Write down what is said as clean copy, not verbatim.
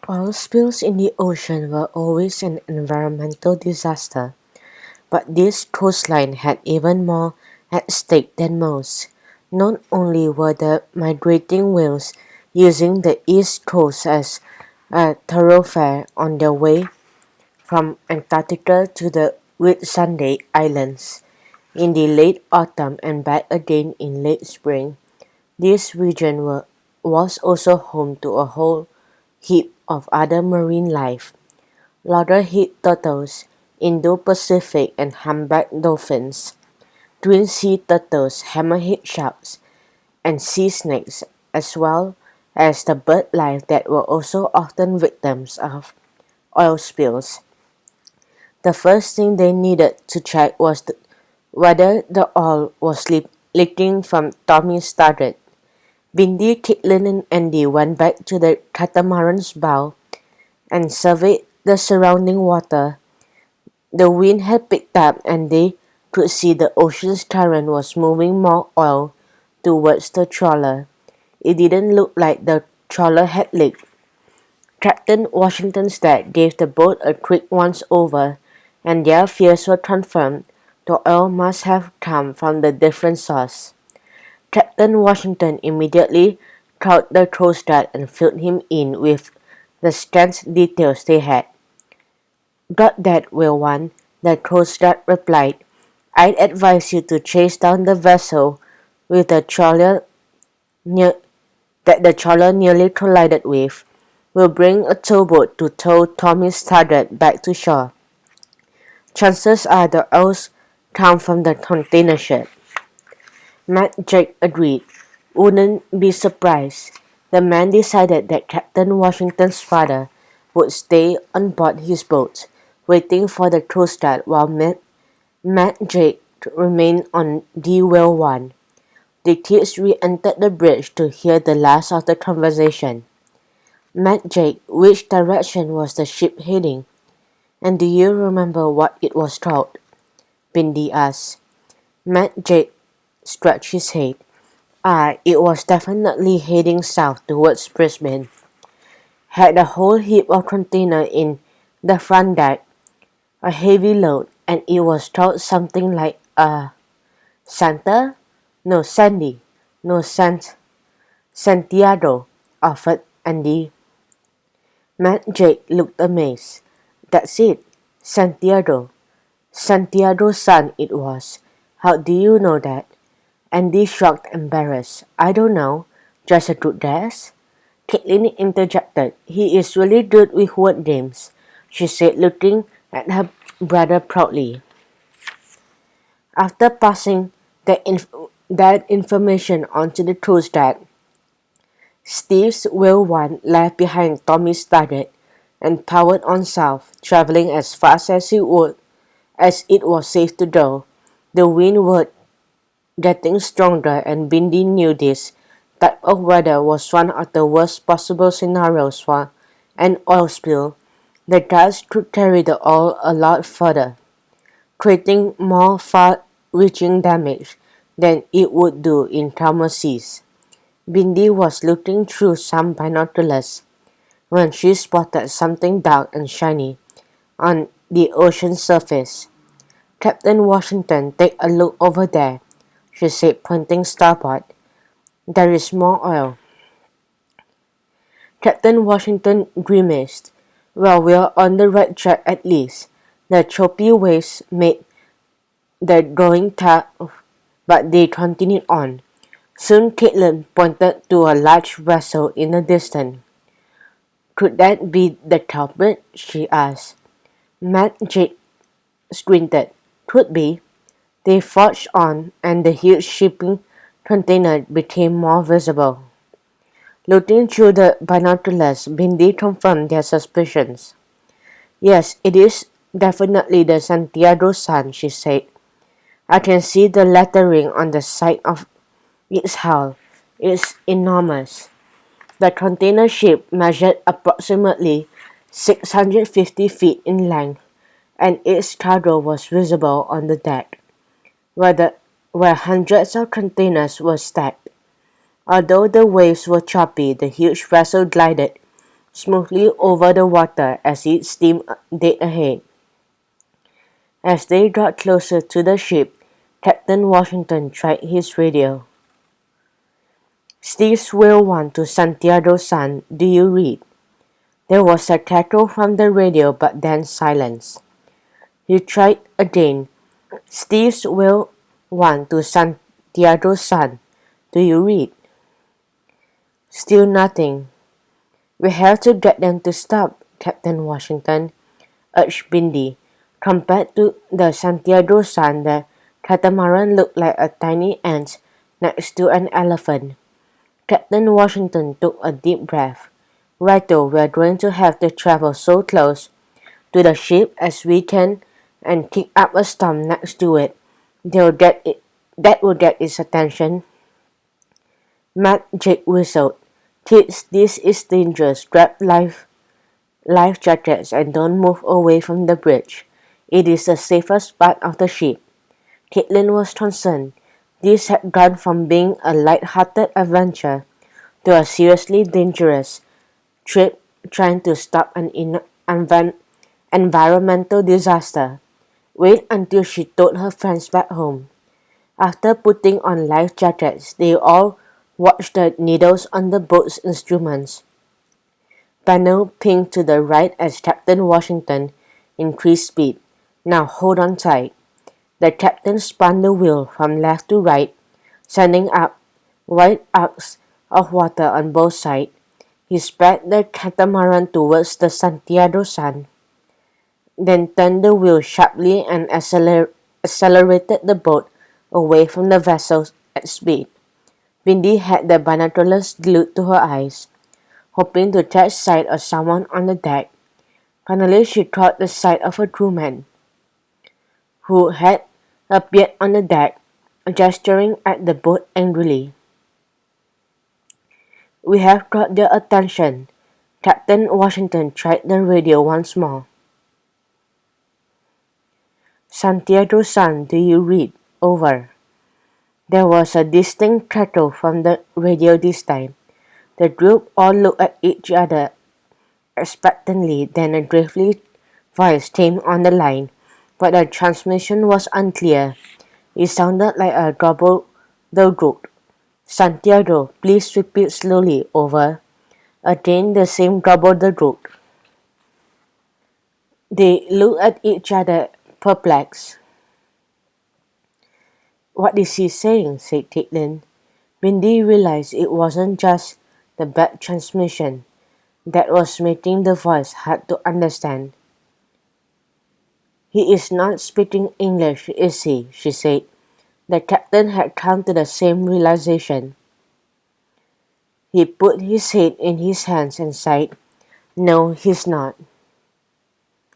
Oil spills in the ocean were always an environmental disaster, but this coastline had even more at stake than most. Not only were the migrating whales using the east coast as a thoroughfare on their way from Antarctica to the Whitsunday Islands in the late autumn and back again in late spring, this region was also home to a whole heap of other marine life: loggerhead turtles, Indo-Pacific and humpback dolphins, twin sea turtles, hammerhead sharks, and sea snakes, as well as the bird life that were also often victims of oil spills. The first thing they needed to check was whether the oil was leaking from Tommy's started. Bindi, Caitlin, and Andy went back to the catamaran's bow and surveyed the surrounding water. The wind had picked up and they could see the ocean's current was moving more oil towards the trawler. It didn't look like the trawler had leaked. Captain Washington's dad gave the boat a quick once-over, and their fears were confirmed. The oil must have come from the different source. Captain Washington immediately called the Coast Guard and filled him in with the scant details they had. "Got that, Will One," the Coast Guard replied. "I'd advise you to chase down the vessel with the trawler near, that the trawler nearly collided with. We'll bring a towboat to tow Tommy's target back to shore. Chances are the oils come from the container ship." Matt Jake agreed. Wouldn't be surprised. The man decided that Captain Washington's father would stay on board his boat, waiting for the Coast Guard while Matt Jake remained on the Whale One. The kids re-entered the bridge to hear the last of the conversation. "Matt Jake, which direction was the ship heading? And do you remember what it was called?" Bindi asked. Matt Jake scratched his head. It was definitely heading south towards Brisbane. Had a whole heap of container in the front deck, a heavy load, and it was called something like Santa? No, Sandy. No, Santiago, offered Andy. Matt Jake looked amazed. "That's it, Santiago. Santiago's son it was. How do you know that?" Andy shrugged, embarrassed. "I don't know. Just a good guess." Caitlin interjected. "He is really good with word games," she said, looking at her brother proudly. After passing that information on to the Coast Guard, Steve's Whale One left behind Tommy's target and powered on south, traveling as fast as it was safe to go. The wind was getting stronger, and Bindi knew this type of weather was one of the worst possible scenarios for an oil spill. The gas could carry the oil a lot further, creating more far-reaching damage than it would do in calmer seas. Bindi was looking through some binoculars when she spotted something dark and shiny on the ocean surface. "Captain Washington, take a look over there," she said, pointing starboard. "There is more oil." Captain Washington grimaced. "Well, we're on the right track at least." The choppy waves made the going tough, but they continued on. Soon Caitlin pointed to a large vessel in the distance. "Could that be the culprit?" she asked. Matt Jake squinted. "Could be." They forged on, and the huge shipping container became more visible. Looking through the binoculars, Bindi confirmed their suspicions. "Yes, it is definitely the Santiago Sun," she said. "I can see the lettering on the side of its hull. It's enormous." The container ship measured approximately 650 feet in length, and its cargo was visible on the deck, where hundreds of containers were stacked. Although the waves were choppy, the huge vessel glided smoothly over the water as it steamed dead ahead. As they got closer to the ship, Captain Washington tried his radio. Steve's Whale 1 to Santiago San, do you read? There was a cackle from the radio but then silence. He tried again. Steve's Whale 1 to Santiago San, do you read? Still nothing. We have to get them to stop, Captain Washington, urged Bindi. Compared to the Santiago Sun, the catamaran looked like a tiny ant next to an elephant. Captain Washington took a deep breath. Righto, we're going to have to travel so close to the ship as we can and kick up a storm next to it. That will get its attention. Matt Jake whistled. Kids, this is dangerous. Grab life jackets and don't move away from the bridge. It is the safest part of the ship. Caitlin was concerned. This had gone from being a light-hearted adventure to a seriously dangerous trip trying to stop an environmental disaster. Wait until she told her friends back home. After putting on life jackets, they all watched the needles on the boat's instruments panel ping to the right as Captain Washington increased speed. Now hold on tight. The captain spun the wheel from left to right, sending up wide arcs of water on both sides. He sped the catamaran towards the Santiago Sun, then turned the wheel sharply and accelerated the boat away from the vessel at speed. Bindi had the binoculars glued to her eyes, hoping to catch sight of someone on the deck. Finally, she caught the sight of a crewman, who had appeared on the deck, gesturing at the boat angrily. We have got their attention. Captain Washington tried the radio once more. Santiago San, do you read? Over. There was a distinct crackle from the radio this time. The group all looked at each other expectantly, then a gravely voice came on the line, but the transmission was unclear. It sounded like a gobbledygook. Santiago, please repeat slowly, over. Again the same gobbledygook. They looked at each other, perplexed. What is he saying? Said Caitlin. Bindi realized it wasn't just the bad transmission that was making the voice hard to understand. He is not speaking English, is he? She said. The captain had come to the same realization. He put his head in his hands and sighed. No, he's not.